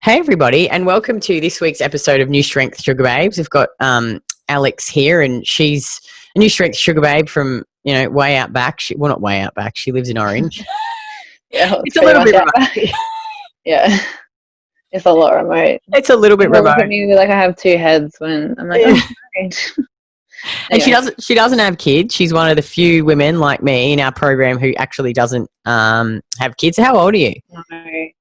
Hey everybody, and welcome to this week's episode of New Strength Sugar Babes. We've got Alex here, and she's a New Strength Sugar Babe from way out back. Well, not way out back. She lives in Orange. Yeah, well, it's It's a pretty little much bit out remote. back. Yeah, it's a lot remote. It's a little bit People look remote, at me like I have two heads when I'm like, yeah. oh, great. And she Anyway, doesn't have kids. She's one of the few women like me in our program who actually doesn't have kids. How old are you? no.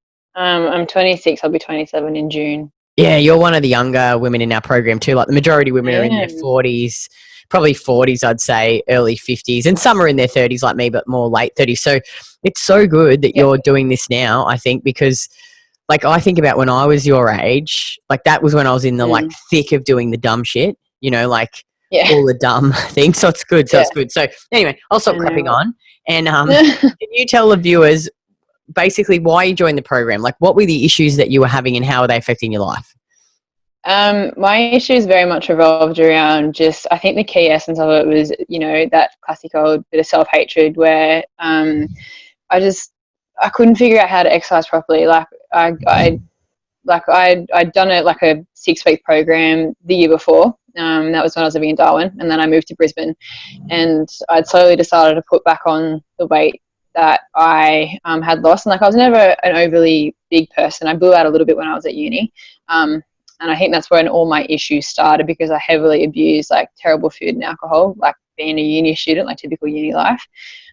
I'm 26. I'll be 27 in June. Yeah, you're one of the younger women in our program too. Like the majority of women are in their Damn. 40s, probably 40s, I'd say, early 50s, and some are in their 30s like me, but more late 30s. So it's so good that Yep. you're doing this now, I think, because like I think about when I was your age, like that was when I was in the like thick of doing the dumb shit, like Yeah. all the dumb things. So it's good. So Yeah. it's good. So anyway, I'll stop I crapping know. on. And can you tell the viewers basically why you joined the program? Like what were the issues that you were having and how are they affecting your life? My issues very much revolved around just, I think the key essence of it was, that classic old bit of self-hatred where I couldn't figure out how to exercise properly. I'd done it like a 6-week program the year before. That was when I was living in Darwin, and then I moved to Brisbane, and I'd slowly decided to put back on the weight that I had lost. And like I was never an overly big person. I blew out a little bit when I was at uni. And I think that's when all my issues started because I heavily abused like terrible food and alcohol, like being a uni student, like typical uni life.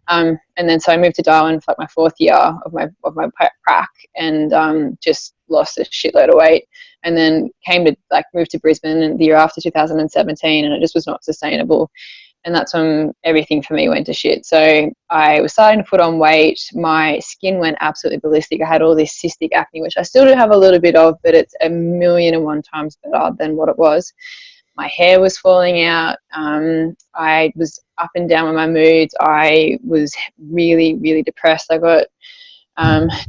And then so I moved to Darwin for like my 4th year of my prac, and just lost a shitload of weight, and then moved to Brisbane the year after 2017, and it just was not sustainable. And that's when everything for me went to shit. So I was starting to put on weight. My skin went absolutely ballistic. I had all this cystic acne, which I still do have a little bit of, but it's 1,000,001 times better than what it was. My hair was falling out. I was up and down with my moods. I was really, really depressed. I got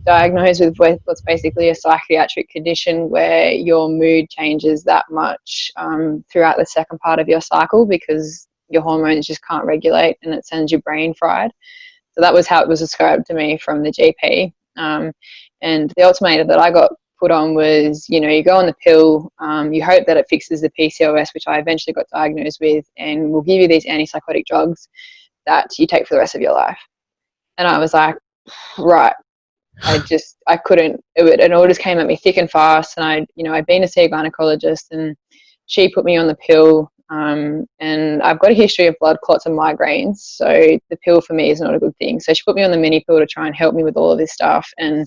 diagnosed with what's basically a psychiatric condition where your mood changes that much throughout the second part of your cycle because your hormones just can't regulate and it sends your brain fried. So that was how it was described to me from the GP. And the ultimatum that I got put on was, you go on the pill, you hope that it fixes the PCOS, which I eventually got diagnosed with, and we'll give you these antipsychotic drugs that you take for the rest of your life. And I was like, right. I couldn't, it all just came at me thick and fast. And I'd been to see a gynecologist and she put me on the pill. And I've got a history of blood clots and migraines, so the pill for me is not a good thing. So she put me on the mini pill to try and help me with all of this stuff, and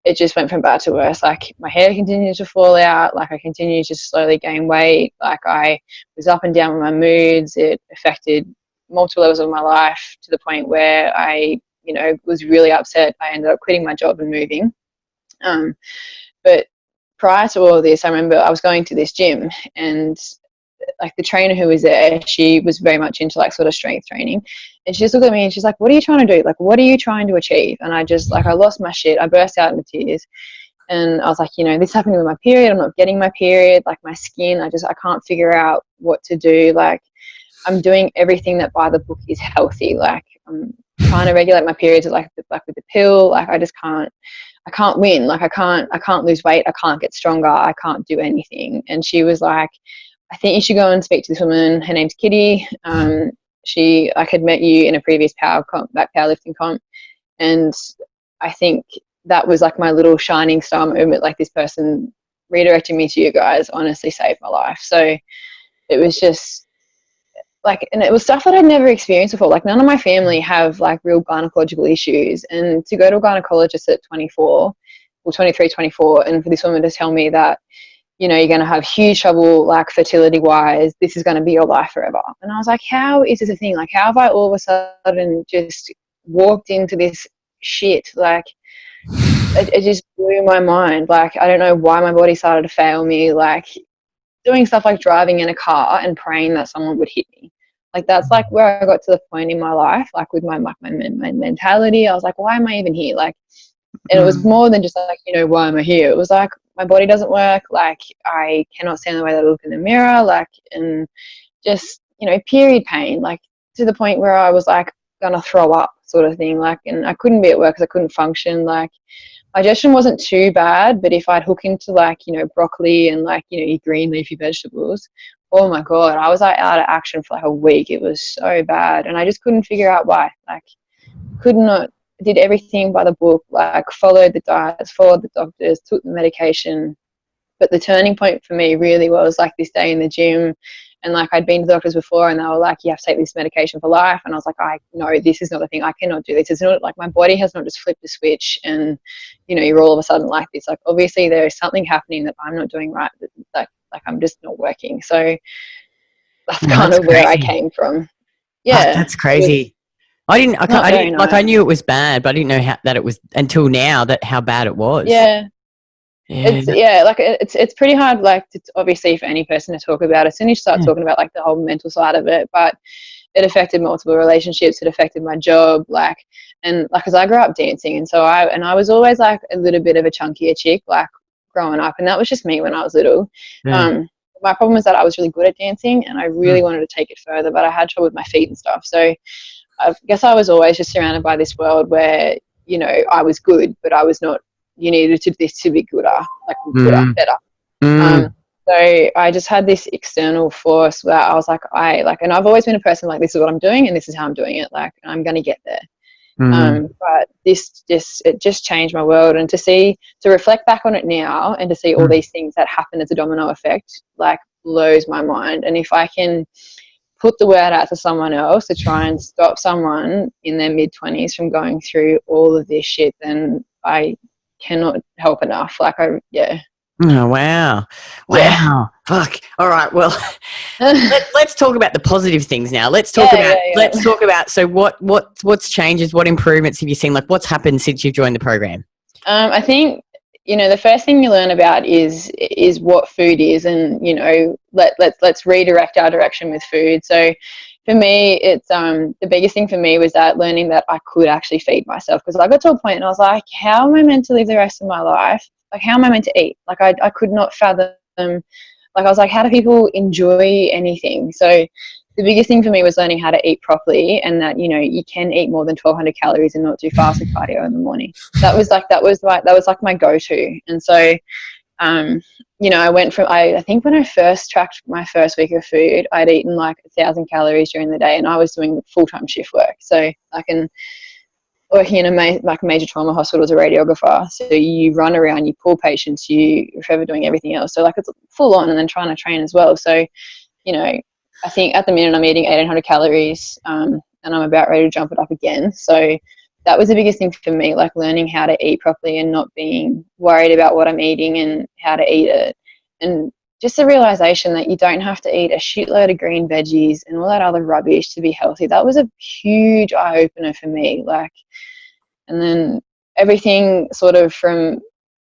it just went from bad to worse. Like my hair continued to fall out, like I continued to slowly gain weight, like I was up and down with my moods. It affected multiple levels of my life to the point where I was really upset. I ended up quitting my job and moving. But prior to all of this, I remember I was going to this gym, and like the trainer who was there, she was very much into like sort of strength training, and she just looked at me and she's like, what are you trying to do? Like, what are you trying to achieve? And I just I lost my shit. I burst out into tears, and I was like, this happening with my period. I'm not getting my period. Like my skin, I can't figure out what to do. Like I'm doing everything that by the book is healthy. Like I'm trying to regulate my periods like with the pill. Like I can't win. Like I can't lose weight. I can't get stronger. I can't do anything. And she was like, I think you should go and speak to this woman. Her name's Kitty. She had met you in a previous powerlifting comp, and I think that was like my little shining star moment. Like this person redirecting me to you guys honestly saved my life. So it was just like, and it was stuff that I'd never experienced before. Like none of my family have like real gynecological issues, and to go to a gynecologist at 24 or 23, 24, and for this woman to tell me that you're going to have huge trouble like fertility wise, this is going to be your life forever. And I was like, how is this a thing? Like how have I all of a sudden just walked into this shit? Like it just blew my mind. Like I don't know why my body started to fail me, like doing stuff like driving in a car and praying that someone would hit me. Like that's like where I got to the point in my life, like with my mentality. I was like, why am I even here? Like, and it was more than just like, why am I here? It was like my body doesn't work. Like I cannot stand the way that I look in the mirror. Like, and just, period pain, like to the point where I was like, gonna throw up sort of thing. Like, and I couldn't be at work because I couldn't function. Like, digestion wasn't too bad, but if I'd hook into like, you know, broccoli and like, you know, your green leafy vegetables, oh my God, I was like out of action for like a week. It was so bad. And I just couldn't figure out why. Like, could not, did everything by the book, like followed the diets, followed the doctors, took the medication. But the turning point for me really was like this day in the gym. And like, I'd been to doctors before and they were like, you have to take this medication for life. And I was like, no, this is not a thing. I cannot do this. It's not like my body has not just flipped a switch and, you know, you're all of a sudden like this. Like, obviously there is something happening that I'm not doing right. Like I'm just not working. So that's kind of where I came from. Yeah. That's crazy. I didn't like, I knew it was bad, but I didn't know that it was until now that how bad it was. Yeah. It's pretty hard, like, it's obviously for any person to talk about. As soon as you start talking about like the whole mental side of it, but it affected multiple relationships. It affected my job, like, and like, cause I grew up dancing, and so I was always like a little bit of a chunkier chick, like growing up, and that was just me when I was little. My problem was that I was really good at dancing, and I really wanted to take it further, but I had trouble with my feet and stuff. So I guess I was always just surrounded by this world where, you know, I was good, but I was not. You needed to be gooder, like better. So I just had this external force where I was like, and I've always been a person like, this is what I'm doing and this is how I'm doing it. Like, I'm going to get there. But it just changed my world, and to reflect back on it now and to see all these things that happen as a domino effect, like, blows my mind. And if I can put the word out to someone else to try and stop someone in their mid-20s from going through all of this shit, then I cannot help enough. Like, Oh, wow. Fuck. All right. Well, let's talk about the positive things now. Let's talk about. So what's changes? What improvements have you seen? Like, what's happened since you've joined the program? I think, you know, the first thing you learn about is what food is, and, you know, let's redirect our direction with food. So for me, it's the biggest thing for me was that learning that I could actually feed myself, because I got to a point and I was like, how am I meant to live the rest of my life? Like, how am I meant to eat? Like, I could not fathom. Like, I was like, how do people enjoy anything? So the biggest thing for me was learning how to eat properly, and that, you know, you can eat more than 1,200 calories and not do fasted cardio in the morning. That was like my go-to. And so you know, I went from, I think when I first tracked my first week of food, I'd eaten like 1,000 calories during the day, and I was doing full-time shift work. So working in a major trauma hospital as a radiographer. So you run around, you pull patients, you're forever doing everything else. So like, it's full on, and then trying to train as well. So, you know, I think at the minute I'm eating 1,800 calories, and I'm about ready to jump it up again. So that was the biggest thing for me, like learning how to eat properly and not being worried about what I'm eating and how to eat it. And just the realization that you don't have to eat a shitload of green veggies and all that other rubbish to be healthy. That was a huge eye opener for me. Like, and then everything sort of from,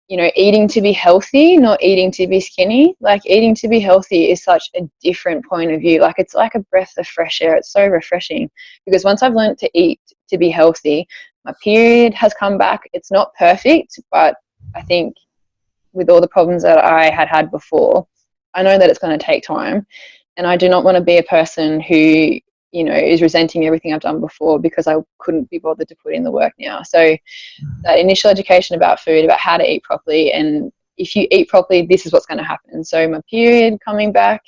you know, eating to be healthy, not eating to be skinny. Like, eating to be healthy is such a different point of view. Like, it's like a breath of fresh air. It's so refreshing, because once I've learned to eat to be healthy, my period has come back. It's not perfect, but I think with all the problems that I had before, I know that it's going to take time, and I do not want to be a person who, you know, is resenting everything I've done before because I couldn't be bothered to put in the work now. So that initial education about food, about how to eat properly, and if you eat properly, this is what's going to happen. So my period coming back,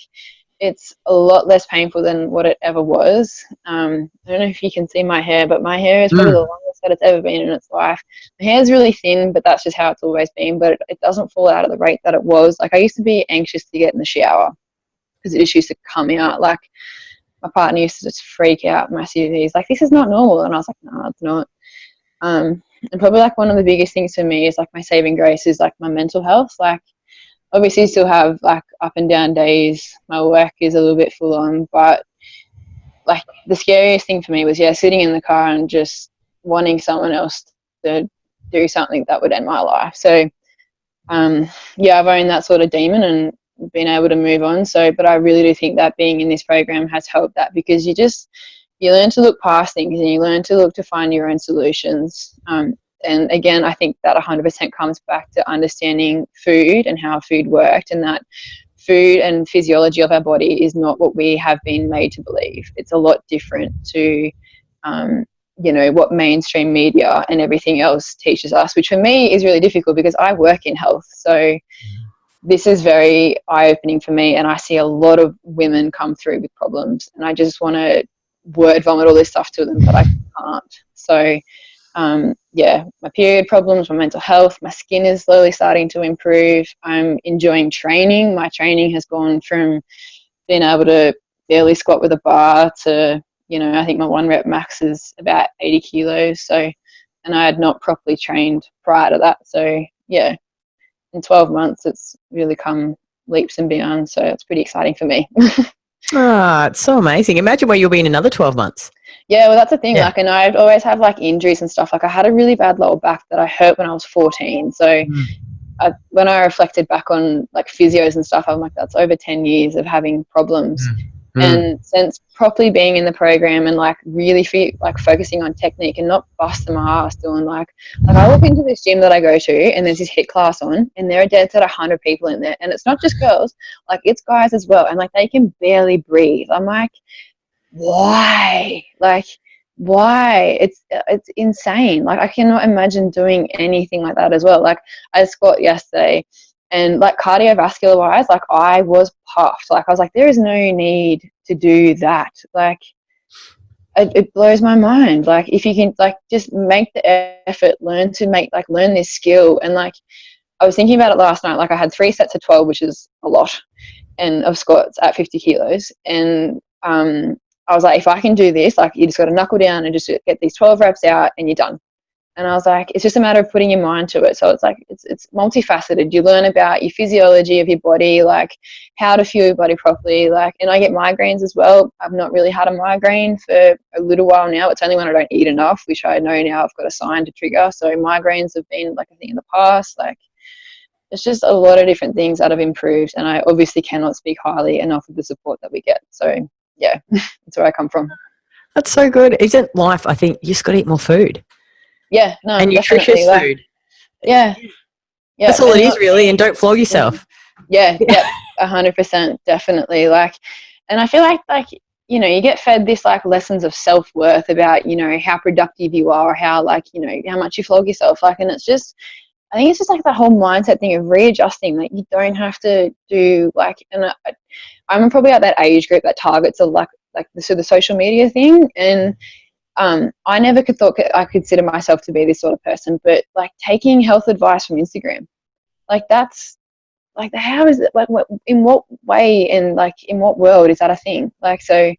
it's a lot less painful than what it ever was. I don't know if you can see my hair, but my hair is probably the longest that it's ever been in its life. My hair is really thin, but that's just how it's always been. But it doesn't fall out at the rate that it was. Like, I used to be anxious to get in the shower because it just used to come out. Like, my partner used to just freak out massively. He's like, this is not normal. And I was like, no, it's not. And probably like one of the biggest things for me is like my saving grace is like my mental health. Like, obviously still have like up and down days. My work is a little bit full on, but like the scariest thing for me was, sitting in the car and just wanting someone else to do something that would end my life. So, I've owned that sort of demon and been able to move on. So, but I really do think that being in this program has helped that, because you learn to look past things and you learn to look to find your own solutions. And again, I think that 100% comes back to understanding food and how food worked, and that food and physiology of our body is not what we have been made to believe. It's a lot different to you know, what mainstream media and everything else teaches us, which for me is really difficult because I work in health. So this is very eye-opening for me, and I see a lot of women come through with problems, and I just want to word vomit all this stuff to them, but I can't. So yeah, my period problems, my mental health, my skin is slowly starting to improve. I'm enjoying training. My training has gone from being able to barely squat with a bar to, you know, I think my 1 rep max is about 80 kilos. So, and I had not properly trained prior to that. So yeah, in 12 months, it's really come leaps and bounds. So it's pretty exciting for me. Ah, it's so amazing. Imagine where you'll be in another 12 months. Yeah, well, that's the thing. Like, and I'd always have like injuries and stuff. Like, I had a really bad lower back that I hurt when I was 14. So when I reflected back on like physios and stuff, I'm like, that's over 10 years of having problems. And since properly being in the program and like really like focusing on technique and not busting my ass doing like I walk into this gym that I go to and there's this HIIT class on and there are dead set 100 people in there, and it's not just girls, like it's guys as well, and like they can barely breathe. I'm like, why? Like, why? It's insane. Like, I cannot imagine doing anything like that as well. Like, I squat yesterday, and like cardiovascular wise, like I was puffed. Like, I was like, there is no need to do that. Like, it blows my mind. Like, if you can like just make the effort, learn this skill. And like, I was thinking about it last night. Like, I had 3 sets of 12, which is a lot, and of squats at 50 kilos. And I was like, if I can do this, like, you just got to knuckle down and just get these 12 reps out and you're done. And I was like, it's just a matter of putting your mind to it. So it's like, it's multifaceted. You learn about your physiology of your body, like how to fuel your body properly. Like, and I get migraines as well. I've not really had a migraine for a little while now. It's only when I don't eat enough, which I know now I've got a sign to trigger. So migraines have been like a thing in the past. Like, it's just a lot of different things that have improved. And I obviously cannot speak highly enough of the support that we get. So yeah, that's where I come from. That's so good. Isn't life, I think, you just got to eat more food. Yeah, no, and nutritious food. Yeah. That's all it is, really, and don't flog yourself. Yeah, 100%, definitely. Like, and I feel like, you know, you get fed this like lessons of self-worth about, you know, how productive you are, how like, you know, how much you flog yourself. Like, and it's just, I think it's just like the whole mindset thing of readjusting. Like, you don't have to do like, and I'm probably at that age group that targets a like the social media thing. And I never thought I consider myself to be this sort of person, but like taking health advice from Instagram, like that's like, how is it, like, in what way and like in what world is that a thing? Like, so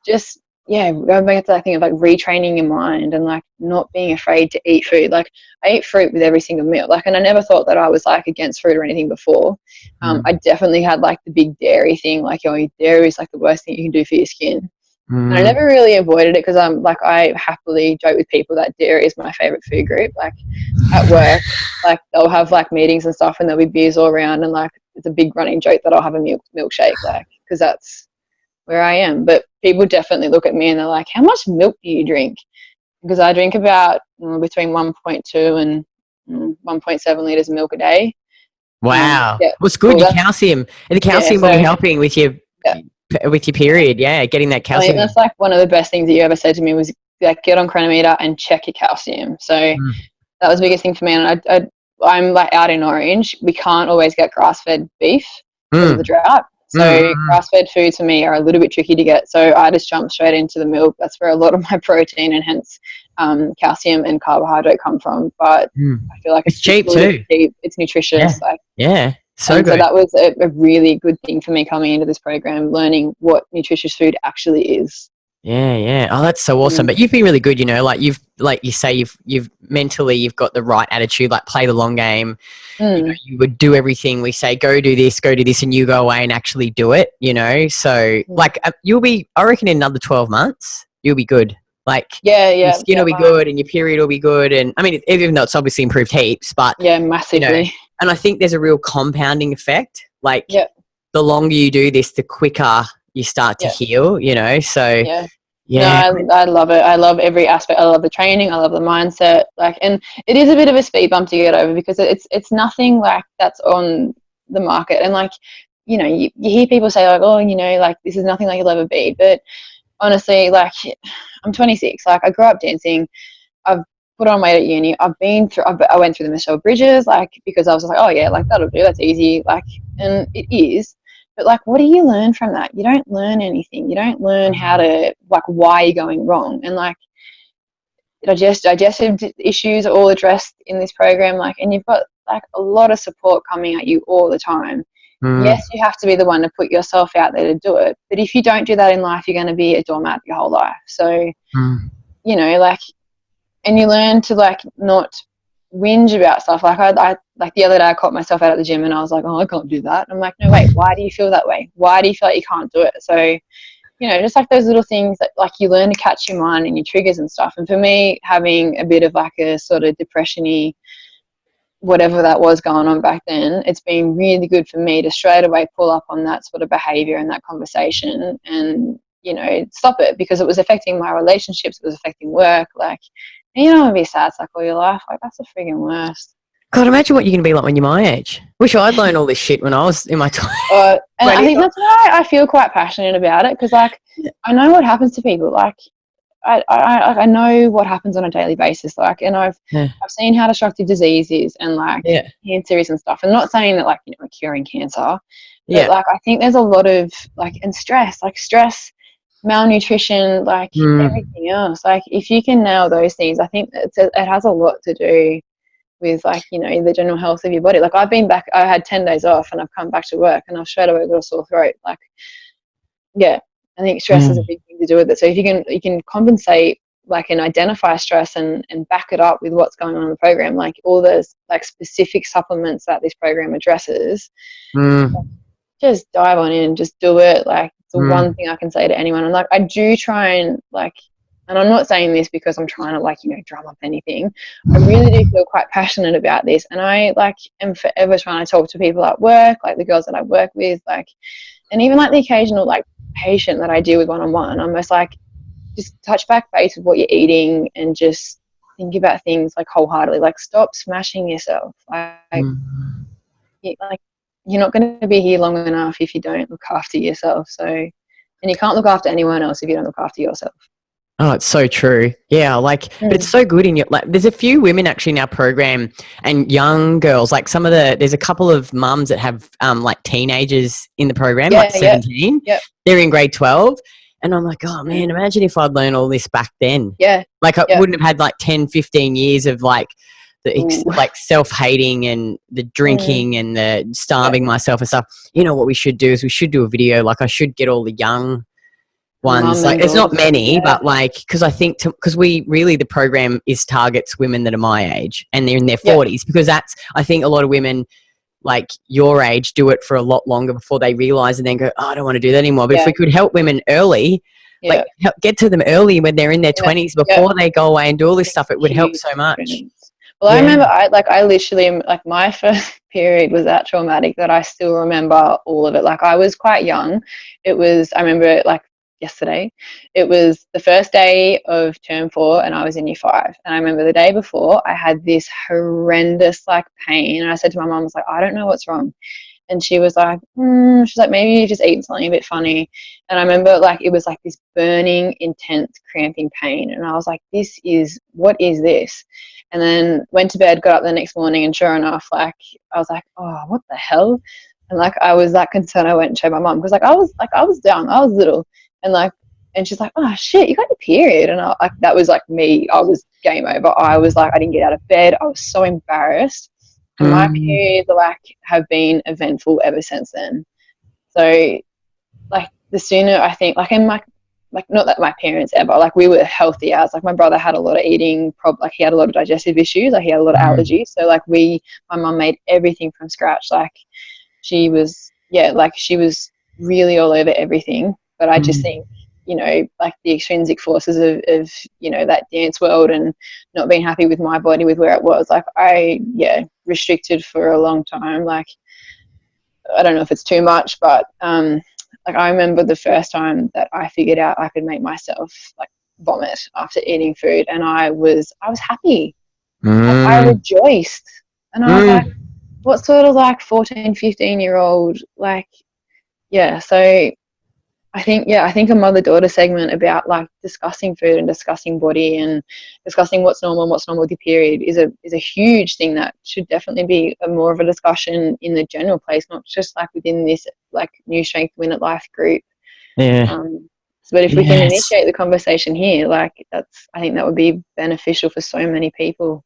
just, yeah, going back to that thing of like retraining your mind and like not being afraid to eat food. Like, I eat fruit with every single meal. Like, and I never thought that I was like against fruit or anything before. I definitely had like the big dairy thing, like, oh, dairy is like the worst thing you can do for your skin. And I never really avoided it because I'm like, I happily joke with people that dairy is my favorite food group. Like, at work, like they'll have like meetings and stuff and there'll be beers all around, and like it's a big running joke that I'll have a milkshake, like, because that's where I am. But people definitely look at me and they're like, how much milk do you drink? Because I drink about between 1.2 and 1.7 liters of milk a day. Wow. Well, it's good. Your calcium, and the calcium will be helping with your period. Yeah, getting that calcium. I think that's like one of the best things that you ever said to me was like, get on Chronometer and check your calcium. So that was the biggest thing for me. And I'm like out in Orange. We can't always get grass-fed beef because of the drought. So grass-fed foods for me are a little bit tricky to get. So I just jump straight into the milk. That's where a lot of my protein and hence calcium and carbohydrate come from. But I feel like it's cheap too. Cheap. It's nutritious. So good. So that was a really good thing for me coming into this program, learning what nutritious food actually is. Yeah. Oh, that's so awesome. But you've been really good, you know, like you say, you've mentally, you've got the right attitude, like play the long game. You know, you would do everything we say, go do this, and you go away and actually do it, you know? So like you'll be, I reckon in another 12 months, you'll be good. Like your skin will be good and your period will be good. And I mean, even though it's obviously improved heaps, but massively. You know, and I think there's a real compounding effect. Like the longer you do this, the quicker you start to heal, you know? So no, I love it. I love every aspect. I love the training. I love the mindset. Like, and it is a bit of a speed bump to get over because it's nothing like that's on the market. And like, you know, you hear people say like, oh, you know, like this is nothing like you'll ever be. But honestly, like, I'm 26. Like, I grew up dancing. I've put on weight at uni. I went through the Michelle Bridges, like, because I was like, oh yeah, like that'll do. That's easy. Like, and it is. But like, what do you learn from that? You don't learn anything. You don't learn how to, like, why you're going wrong. And like, digestive issues are all addressed in this program. Like, and you've got like a lot of support coming at you all the time. Yes, you have to be the one to put yourself out there to do it. But if you don't do that in life, you're going to be a doormat your whole life. So, you know, like, and you learn to like not whinge about stuff. Like I like the other day I caught myself out at the gym and I was like, oh, I can't do that. I'm like, no, wait, why do you feel that way? Why do you feel like you can't do it? So, you know, just like those little things that like you learn to catch your mind and your triggers and stuff. And for me, having a bit of like a sort of depression-y, whatever that was going on back then, it's been really good for me to straight away pull up on that sort of behavior and that conversation and, you know, stop it, because it was affecting my relationships, it was affecting work. Like, and you don't want to be sad like all your life. Like, that's the friggin' worst. God, imagine what you're going to be like when you're my age. Wish I'd learned all this shit when I was in my time. And I think that's why I feel quite passionate about it, because like I know what happens to people. Like I know what happens on a daily basis. Like, and I've seen how destructive disease is and like cancer is and stuff. And not saying that like, you know, we're curing cancer, but like I think there's a lot of like, and stress, malnutrition, like everything else. Like if you can nail those things, I think it has a lot to do with like, you know, the general health of your body. Like I've been back, I had 10 days off and I've come back to work and I've straight away got a sore throat. Like, yeah, I think stress is a big thing to do with it. So if you can compensate, like, and identify stress and back it up with what's going on in the program, like all those like specific supplements that this program addresses, just dive on in, just do it. Like it's the one thing I can say to anyone. And like I do try and like, and I'm not saying this because I'm trying to like, you know, drum up anything. I really do feel quite passionate about this, and I like am forever trying to talk to people at work, like the girls that I work with, like, and even like the occasional like patient that I deal with one-on-one. I'm just like, just touch back base with what you're eating and just think about things like wholeheartedly. Like stop smashing yourself. Like you're not going to be here long enough if you don't look after yourself. So, and you can't look after anyone else if you don't look after yourself. Oh, it's so true. Yeah, like, but it's so good in your, like, there's a few women actually in our program and young girls, like there's a couple of mums that have like teenagers in the program, like 17. They're in grade 12. And I'm like, oh man, imagine if I'd learned all this back then. Yeah. Like I wouldn't have had like 10, 15 years of like like self-hating and the drinking and the starving myself and stuff. You know what we should do is we should do a video. Like I should get all the young ones, like it's not many, but like, because I think because we really, the program targets women that are my age and they're in their 40s, because that's, I think a lot of women like your age do it for a lot longer before they realize and then go, oh, I don't want to do that anymore. But if we could help women early, like get to them early when they're in their 20s before they go away and do all this stuff, it would help so much. Well, I remember I literally, like my first period was that traumatic that I still remember all of it. Like I was quite young. I remember it like yesterday. It was the first day of term 4 and I was in year 5. And I remember the day before I had this horrendous like pain. And I said to my mum, I was like, I don't know what's wrong. And she was like, maybe you just eating something a bit funny. And I remember like it was like this burning, intense, cramping pain. And I was like, what is this? And then went to bed, got up the next morning, and sure enough, like I was like, oh, what the hell? And like I was that concerned. I went and showed my mum because I was down, I was little, and she's like, oh shit, you got your period. And that was like me. I was game over. I was like, I didn't get out of bed. I was so embarrassed. And my periods like have been eventful ever since then. So like the sooner I think like in my, like not that my parents ever, like we were healthy as, like my brother had a lot of eating like he had a lot of digestive issues, like he had a lot of allergies. So like my mum made everything from scratch. Like she was really all over everything. But I just think, you know, like the extrinsic forces of, you know, that dance world and not being happy with my body, with where it was, like I restricted for a long time. Like I don't know if it's too much, but like I remember the first time that I figured out I could make myself like vomit after eating food, and I was happy. Like, I rejoiced, and I was like, what sort of like 14, 15-year-old like, so I think a mother-daughter segment about like discussing food and discussing body and discussing what's normal and what's normal with your period is a huge thing that should definitely be more of a discussion in the general place, not just like within this like New Strength Win at Life group. Yeah. But if we can initiate the conversation here, like I think that would be beneficial for so many people.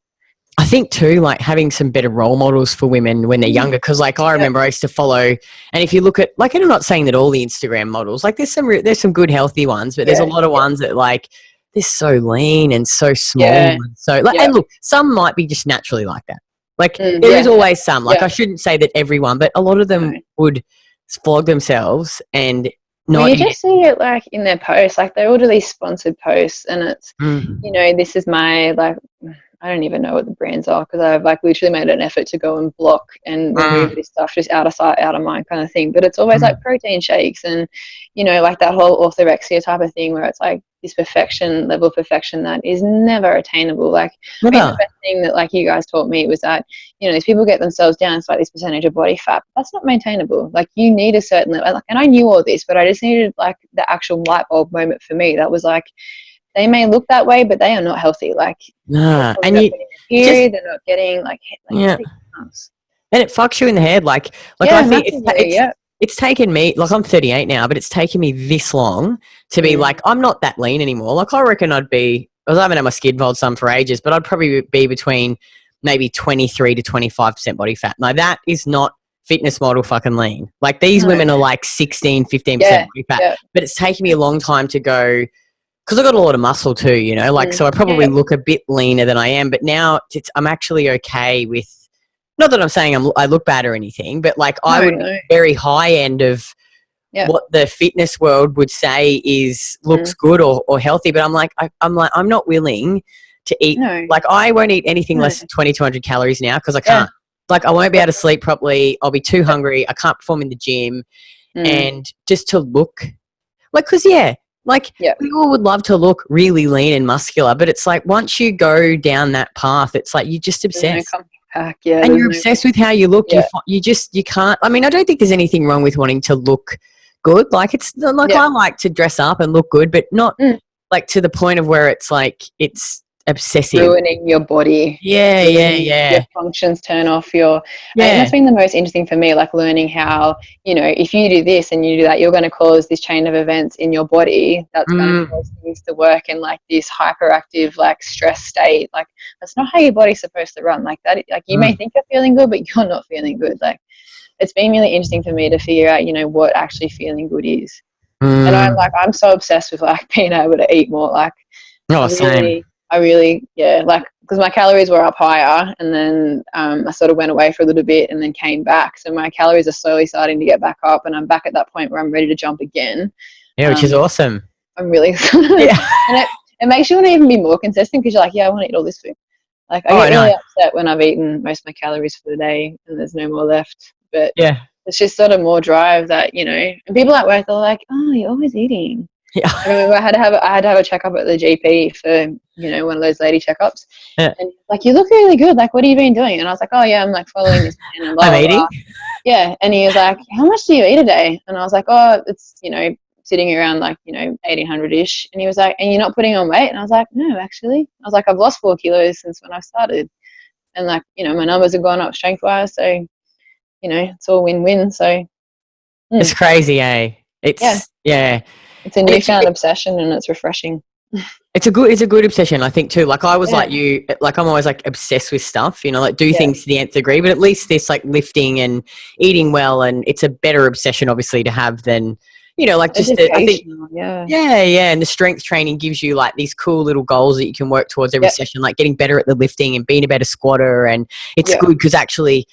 I think too, like having some better role models for women when they're younger. Because like I remember I used to follow, and if you look at like, and I'm not saying that all the Instagram models, like there's some good healthy ones, but there's a lot of ones that like they're so lean and so small. And so like, and look, some might be just naturally like that. Like there is always some. Like I shouldn't say that everyone, but a lot of them would flog themselves and. Well, you just see it like in their posts, like they all do these sponsored posts, and it's you know, this is my like. I don't even know what the brands are because I've like literally made an effort to go and block and remove this stuff just out of sight, out of mind kind of thing. But it's always like protein shakes and, you know, like that whole orthorexia type of thing where it's like this level of perfection that is never attainable. Like I mean, the best thing that like you guys taught me was that, you know, these people get themselves down to like this percentage of body fat. That's not maintainable. Like you need a certain level. Like, and I knew all this, but I just needed like the actual light bulb moment for me. That was like, they may look that way, but they are not healthy. Like, and they're not getting like and it fucks you in the head. Like I think it's taken me, like I'm 38 now, but it's taken me this long to be like, I'm not that lean anymore. Like I reckon I haven't had my skid fold some for ages, but I'd probably be between maybe 23 to 25% body fat. Now that is not fitness model fucking lean. Like these women are like 16, 15% body fat, but it's taken me a long time to go, because I've got a lot of muscle too, you know, like, so I probably look a bit leaner than I am, but now I'm actually okay with, not that I'm saying I look bad or anything, but like I would be very high end of what the fitness world would say looks good or healthy, but I'm not willing to eat, like I won't eat anything less than 2,200 calories now because I can't. Like I won't be able to sleep properly. I'll be too hungry. I can't perform in the gym. And just to look, like, because we all would love to look really lean and muscular, but it's like once you go down that path, it's like you're just obsessed. And you're obsessed with how you look. You can't. I mean, I don't think there's anything wrong with wanting to look good. Like it's like I like to dress up and look good, but not like to the point of where it's like it's obsessive, ruining your body. Your functions turn off your. And that's been the most interesting for me, like learning how, you know, if you do this and you do that, you're going to cause this chain of events in your body that's going to cause things to work in like this hyperactive like stress state. Like that's not how your body's supposed to run. Like that, like you may think you're feeling good, but you're not feeling good. Like it's been really interesting for me to figure out, you know, what actually feeling good is. And I'm so obsessed with like being able to eat more. Like I really, like, because my calories were up higher and then I sort of went away for a little bit and then came back. So my calories are slowly starting to get back up and I'm back at that point where I'm ready to jump again. Yeah, which is awesome. I'm really excited. And it makes you want to even be more consistent because you're like, I want to eat all this food. Like I get really upset when I've eaten most of my calories for the day and there's no more left. But it's just sort of more drive that, you know, and people at work, they're like, oh, you're always eating. Yeah. I remember I had to have a checkup at the GP for, you know, one of those lady checkups. Yeah. And like, you look really good. Like, what have you been doing? And I was like, oh yeah, I'm like following this plan and blah, I'm eating. Yeah. And he was like, how much do you eat a day? And I was like, oh, it's, you know, sitting around like, you know, 1,800-ish. And he was like, and you're not putting on weight? And I was like, no, actually. I was like, I've lost 4 kilos since when I started. And like, you know, my numbers have gone up strength wise. So, you know, it's all win-win. So it's crazy, eh? It's It's a newfound obsession and it's refreshing. It's a good obsession, I think too. Like I was like you, like I'm always like obsessed with stuff, you know, like do things to the nth degree, but at least this like lifting and eating well, and it's a better obsession obviously to have than, you know, like just I think, and the strength training gives you like these cool little goals that you can work towards every session, like getting better at the lifting and being a better squatter, and it's good because actually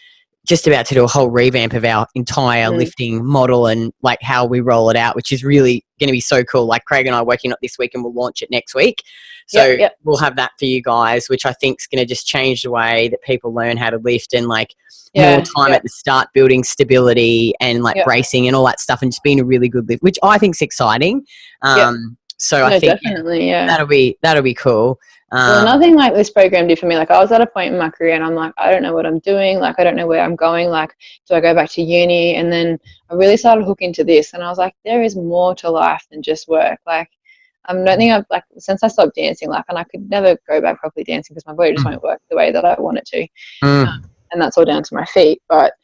just about to do a whole revamp of our entire lifting model and like how we roll it out, which is really going to be so cool. Like Craig and I are working on it this week and we'll launch it next week. So we'll have that for you guys, which I think is going to just change the way that people learn how to lift, and like more time at the start building stability and like bracing and all that stuff, and just being a really good lift, which I think is exciting. So I think definitely, that'll be cool. Well, nothing like this program did for me. Like, I was at a point in my career and I'm like, I don't know what I'm doing. Like, I don't know where I'm going. Like, do I go back to uni? And then I really started hooking to this, and I was like, there is more to life than just work. Like, I don't think I've, like, since I stopped dancing, like, and I could never go back properly dancing because my body just won't work the way that I want it to. And that's all down to my feet. But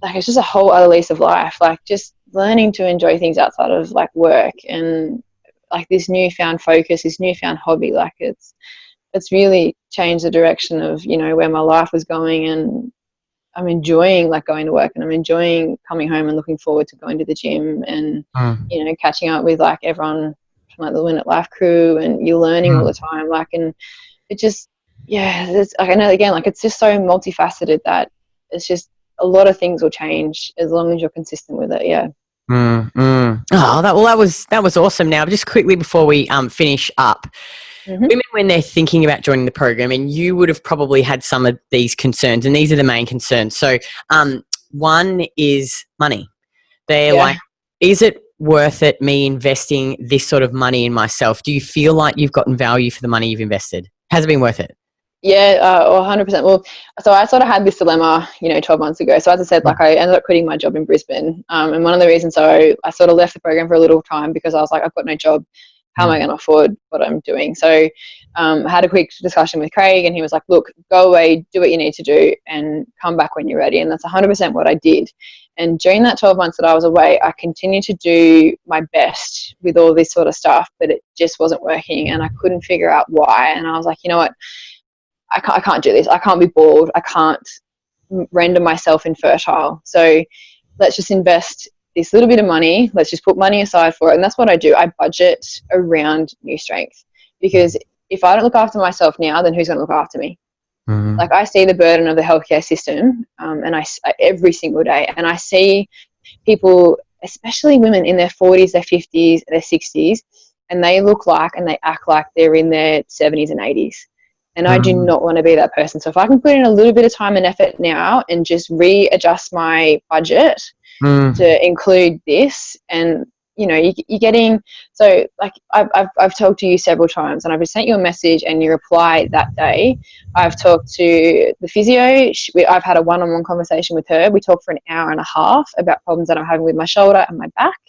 like, it's just a whole other lease of life. Like, just learning to enjoy things outside of like work, and like this newfound focus, this newfound hobby. Like, it's really changed the direction of, you know, where my life was going. And I'm enjoying like going to work, and I'm enjoying coming home and looking forward to going to the gym and, you know, catching up with like everyone from like the Win at Life crew, and you're learning all the time. Like, and it just, yeah, it's, like, I know, again, like, it's just so multifaceted that it's just a lot of things will change as long as you're consistent with it. Yeah. Oh, that was awesome. Now, just quickly before we finish up, women, when they're thinking about joining the program, and you would have probably had some of these concerns, and these are the main concerns. So, one is money. They're like, is it worth it, me investing this sort of money in myself? Do you feel like you've gotten value for the money you've invested? Has it been worth it? Yeah, 100%. Well, so I sort of had this dilemma, you know, 12 months ago. So as I said, like, I ended up quitting my job in Brisbane. And one of the reasons, so I sort of left the program for a little time because I was like, I've got no job. How am I going to afford what I'm doing? So I had a quick discussion with Craig, and he was like, look, go away, do what you need to do, and come back when you're ready. And that's 100% what I did. And during that 12 months that I was away, I continued to do my best with all this sort of stuff, but it just wasn't working, and I couldn't figure out why. And I was like, you know what? I can't do this. I can't be bored. I can't render myself infertile. So let's just invest this little bit of money. Let's just put money aside for it. And that's what I do. I budget around new strength, because if I don't look after myself now, then who's going to look after me? Like, I see the burden of the healthcare system, and I every single day, and I see people, especially women in their 40s, their 50s, their 60s, and they look like and they act like they're in their 70s and 80s. And I do not want to be that person. So if I can put in a little bit of time and effort now and just readjust my budget to include this, and, you know, you're getting, so like, I've talked to you several times, and I've just sent you a message and you reply that day. I've talked to the physio. I've had a one-on-one conversation with her. We talked for an hour and a half about problems that I'm having with my shoulder and my back.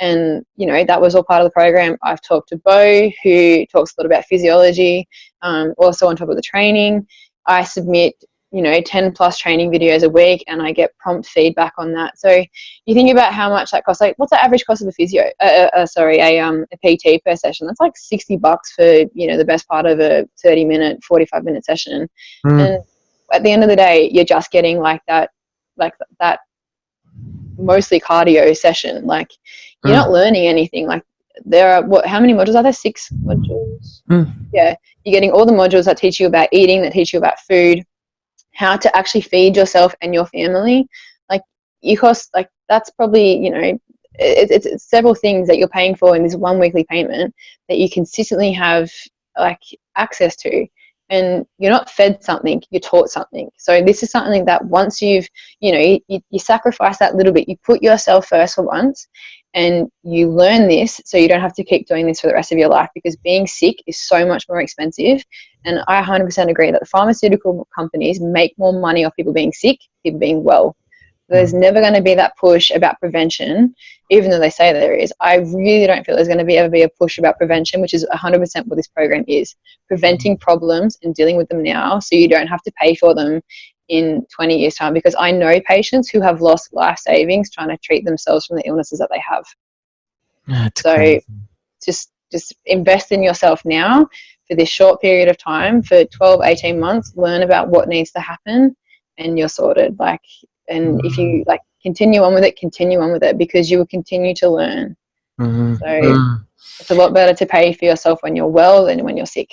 And, you know, that was all part of the program. I've talked to Bo, who talks a lot about physiology, also on top of the training. I submit, you know, 10 plus training videos a week, and I get prompt feedback on that. So you think about how much that costs. Like, what's the average cost of a a PT per session? That's like $60 for, you know, the best part of a 30-minute, 45-minute session. And at the end of the day, you're just getting like that mostly cardio session. Like, you're not learning anything. Like, there are, how many modules are there? 6 modules. Yeah, you're getting all the modules that teach you about eating, that teach you about food, how to actually feed yourself and your family. Like, you cost, like, that's probably, you know, it's several things that you're paying for in this one weekly payment that you consistently have like access to. And you're not fed something, you're taught something. So this is something that once you've, you know, you sacrifice that little bit, you put yourself first for once, and you learn this, so you don't have to keep doing this for the rest of your life, because being sick is so much more expensive. And I 100% agree that the pharmaceutical companies make more money off people being sick, people being well. There's never going to be that push about prevention, even though they say there is. I really don't feel there's going to ever be a push about prevention, which is 100% what this program is. Preventing problems and dealing with them now, so you don't have to pay for them in 20 years' time. Because I know patients who have lost life savings trying to treat themselves from the illnesses that they have. That's so crazy. just invest in yourself now for this short period of time, for 12, 18 months, learn about what needs to happen, and you're sorted. Like, and if you like continue on with it, because you will continue to learn. So it's a lot better to pay for yourself when you're well than when you're sick.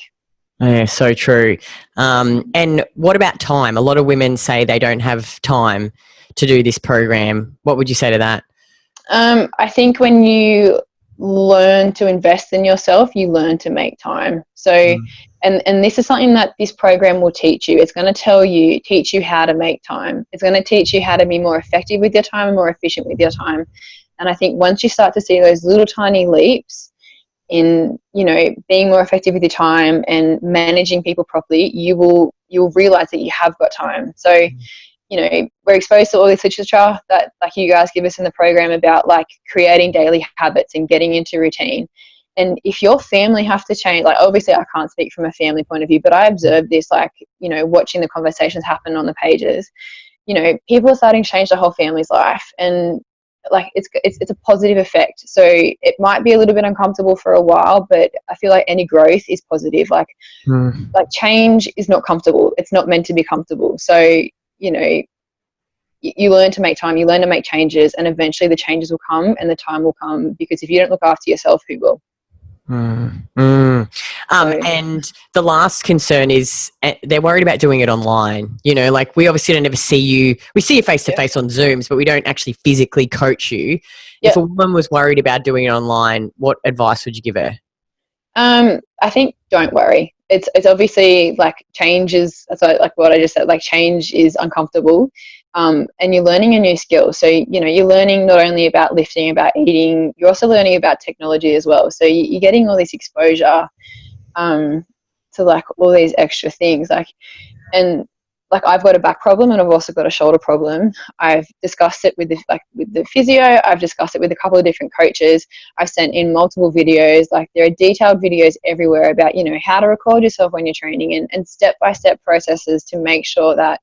Yeah, so true. And what about time? A lot of women say they don't have time to do this program. What would you say to that? I think when you learn to invest in yourself, you learn to make time. So and this is something that this program will teach you. It's going to teach you how to make time. It's going to teach you how to be more effective with your time and more efficient with your time. And I think once you start to see those little tiny leaps, in, you know, being more effective with your time and managing people properly, you'll realize that you have got time. So, you know, we're exposed to all this literature that like you guys give us in the program about like creating daily habits and getting into routine. And if your family have to change, like obviously I can't speak from a family point of view, but I observed this, like, you know, watching the conversations happen on the pages, you know, people are starting to change their whole family's life, and like it's a positive effect. So it might be a little bit uncomfortable for a while, but I feel like any growth is positive. Like change is not comfortable. It's not meant to be comfortable. So, you know, you learn to make time, you learn to make changes, and eventually the changes will come and the time will come, because if you don't look after yourself, who will? And the last concern is they're worried about doing it online. You know, like we obviously don't ever see you. We see you face to face on Zooms, but we don't actually physically coach you. If a woman was worried about doing it online, what advice would you give her? I think don't worry. It's obviously like change is, so like what I just said, like change is uncomfortable. And you're learning a new skill. So, you know, you're learning not only about lifting, about eating, you're also learning about technology as well. So you're getting all this exposure to like all these extra things. Like, and like I've got a back problem and I've also got a shoulder problem. I've discussed it with the physio. I've discussed it with a couple of different coaches. I've sent in multiple videos. Like there are detailed videos everywhere about, you know, how to record yourself when you're training, and step-by-step processes to make sure that,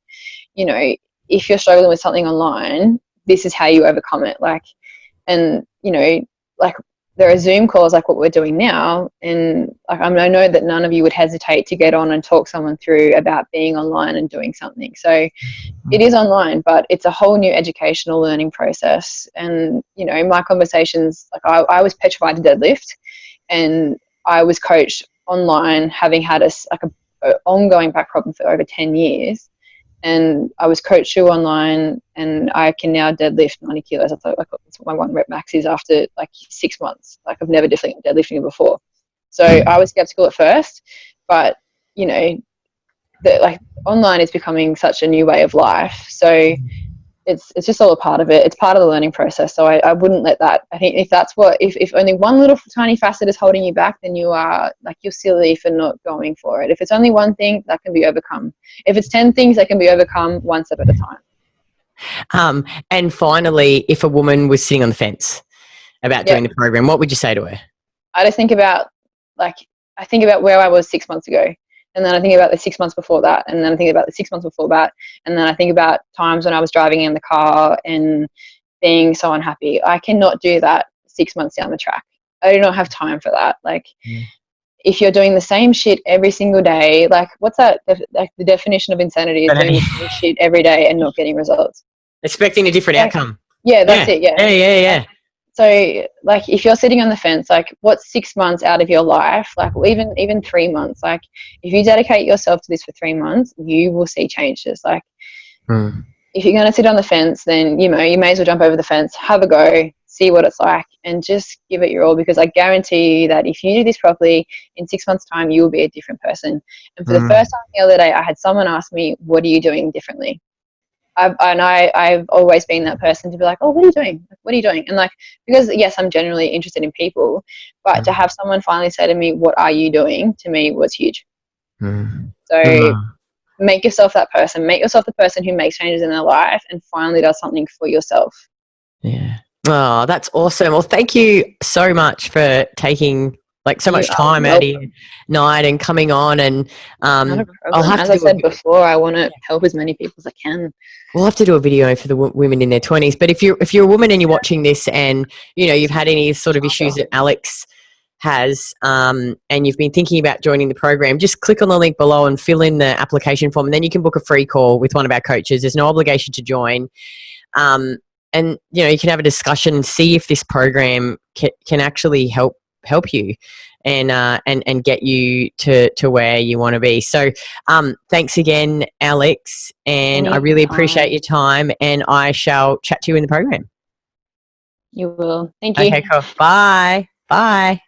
you know, if you're struggling with something online, this is how you overcome it. Like, and, you know, like there are Zoom calls like what we're doing now, and like I know that none of you would hesitate to get on and talk someone through about being online and doing something. So it is online, but it's a whole new educational learning process. And, you know, my conversations, like I was petrified to deadlift, and I was coached online, having had a ongoing back problem for over 10 years. And I was coached through online, and I can now deadlift 90 kilos. I thought, like, that's what my 1 rep max is after like 6 months. Like I've never deadlifting before. So I was skeptical at first, but, you know, like online is becoming such a new way of life. So it's just all a part of it. It's part of the learning process. So I wouldn't let that, I think if only one little tiny facet is holding you back, then you are like, you're silly for not going for it. If it's only one thing, that can be overcome. If it's 10 things, that can be overcome one step at a time. And finally, if a woman was sitting on the fence about doing the program, what would you say to her? I just think about where I was 6 months ago. And then I think about the 6 months before that. And then I think about the 6 months before that. And then I think about times when I was driving in the car and being so unhappy. I cannot do that 6 months down the track. I do not have time for that. Like, if you're doing the same shit every single day, like what's that? Like the definition of insanity is doing the same shit every day and not getting results. Expecting a different outcome. Yeah, that's it. Yeah. So, like, if you're sitting on the fence, like, what's 6 months out of your life? Like, even 3 months. Like, if you dedicate yourself to this for 3 months, you will see changes. Like, if you're going to sit on the fence, then, you know, you may as well jump over the fence, have a go, see what it's like, and just give it your all. Because I guarantee you that if you do this properly, in 6 months' time, you will be a different person. And for the first time the other day, I had someone ask me, "What are you doing differently?" I've always been that person to be like, "Oh, what are you doing? What are you doing?" And like, because yes, I'm generally interested in people, but to have someone finally say to me, "What are you doing?" to me was huge. So make yourself that person. Make yourself the person who makes changes in their life and finally does something for yourself. Yeah. Oh, that's awesome. Well, thank you so much for taking like so much time out of your night and coming on. And I'll have as I said before, I want to help as many people as I can. We'll have to do a video for the women in their 20s. But if you're a woman and you're watching this, and you know you've had any sort of issues that Alex has, and you've been thinking about joining the program, just click on the link below and fill in the application form, and then you can book a free call with one of our coaches. There's no obligation to join. And you know, you can have a discussion and see if this program can actually help you and get you to where you want to be. So thanks again, Alex, and I really appreciate your time, and I shall chat to you in the program. You will. Thank you. Okay, cool. Bye. Bye.